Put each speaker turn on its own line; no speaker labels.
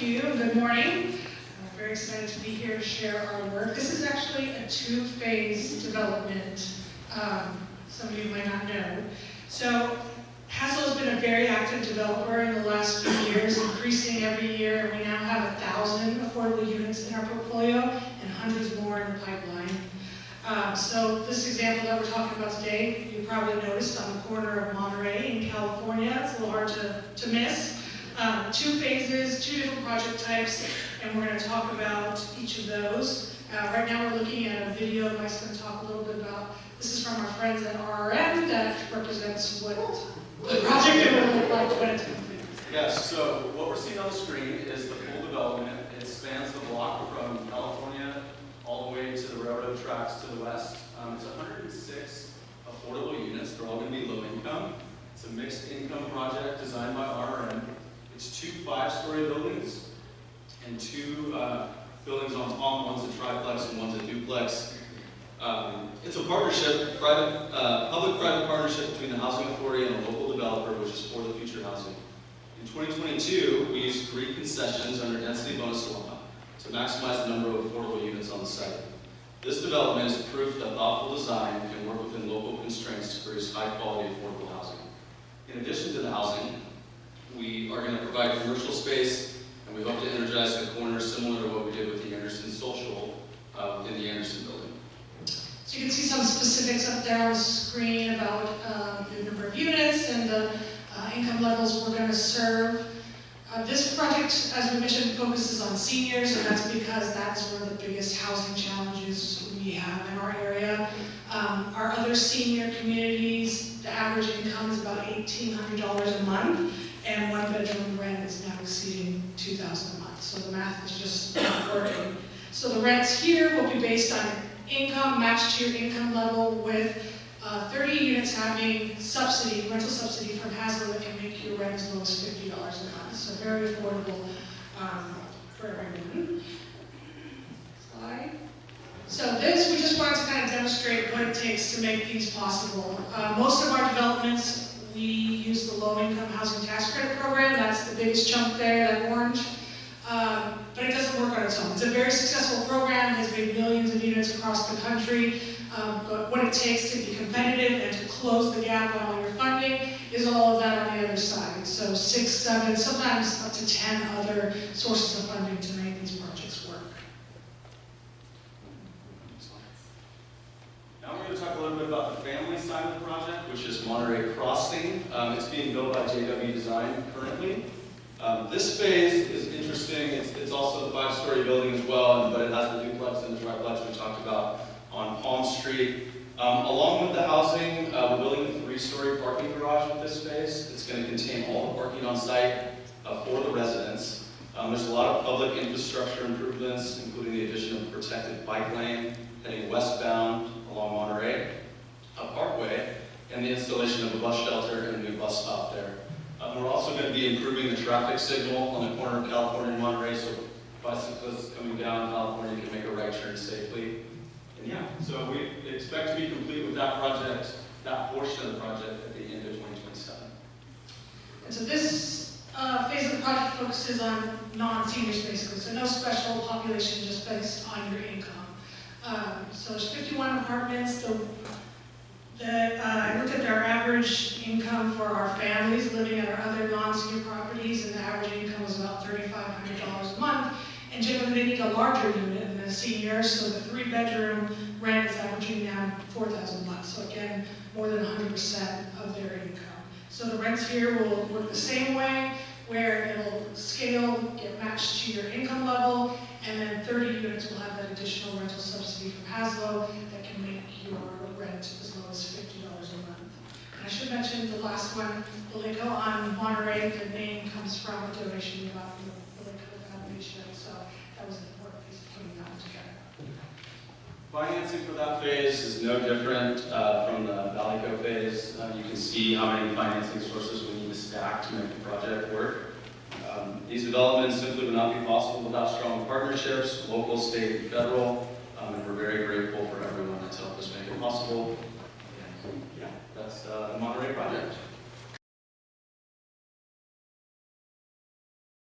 you. Good morning. I'm very excited to be here to share our work. This is actually a two-phase development. Some of you might not know. So Haslo has been a very active developer in the last few years, increasing every year, and we now have 1,000 affordable units in our portfolio and hundreds more in the pipeline. So this example that we're talking about today, you probably noticed on the corner of Monterey and California. It's a little hard to miss. Two phases, two different project types, and we're going to talk about each of those. Right now we're looking at a video. Mike's going to talk a little bit about, this is from our friends at RRM that represents what the project will look like when it's complete.
Yes, so what we're seeing on the screen is the full development. It spans the block from California all the way to the railroad tracks to the west. It's 106 affordable units. They're all going to be low income. It's a mixed income project designed by RRM. It's two 5-story buildings and two buildings on top. One's a triplex and one's a duplex. It's a partnership, public-private partnership between the Housing Authority and a local developer, which is for the future housing. In 2022, we used 3 concessions under density bonus law to maximize the number of affordable units on the site. This development is proof that thoughtful design can work within local constraints to produce high-quality affordable housing. In addition to the housing, we are going to provide commercial space, and we hope to energize the corner similar to what we did with the Anderson Social within the Anderson building.
So you can see some specifics up there on the screen about the number of units and the income levels we're going to serve. This project, as we mentioned, focuses on seniors, and that's because that's one of the biggest housing challenges we have in our area. Our other senior communities, the average income is about $1,800 a month, and one-bedroom rent is now exceeding $2,000 a month. So the math is just not working. So the rents here will be based on income, matched to your income level, with 30 units having subsidy, rental subsidy from Haslo that can make your rent as low as $50 a month. So very affordable for everyone. Slide. So this, we just wanted to kind of demonstrate what it takes to make these possible. Most of our developments, we use the low-income housing tax credit program. That's the biggest chunk there, that orange. But it doesn't work on its own. It's a very successful program, has made millions of units across the country. But what it takes to be competitive and to close the gap on all your funding is all of that on the other side. So 6, 7, sometimes up to 10 other sources of funding to make these projects work.
Now we're going to talk a little bit about the family side of the project, which is Monterey Crossing. It's being built by JW Design currently. This phase is interesting. It's also the 5-story building as well, but it has the duplex and the triplex we talked about on Palm Street. Along with the housing, we're building a 3-story parking garage with this space. It's going to contain all the parking on site for the residents. There's a lot of public infrastructure improvements, including the addition of a protected bike lane heading westbound along Monterey Parkway, and the installation of a bus shelter and a new bus stop there. We're also going to be improving the traffic signal on the corner of California and Monterey, so bicyclists coming down California can make a right turn safely. And yeah, so we expect to be complete with that project, that portion of the project, at the end of 2027.
And so this phase of the project focuses on non-seniors basically, so no special population, just based on your income. So there's 51 apartments. I looked at their average income for our families living at our other non-senior properties, and the average income was about $3,500 a month. And generally they need a larger unit than a senior, so the 3-bedroom rent is averaging now $4,000 a month. So again, more than 100% of their income. So the rents here will work the same way, where it'll scale, get matched to your income level, and then 30 units will have that additional rental subsidy from Haslo that can make your rent as low as $50 a month. And I should mention the last one, Balay Ko on Monterey, the name comes from a donation we got from the Balay Ko Foundation, so that was an important piece of putting that one together.
Financing for that phase is no different from the Balay Ko phase. You can see how many financing sources we need to stack to make the project work. These developments simply would not be possible without strong partnerships, local, state, and federal, and we're very grateful for everyone that's helped us make it possible. And yeah, that's the Monterey project.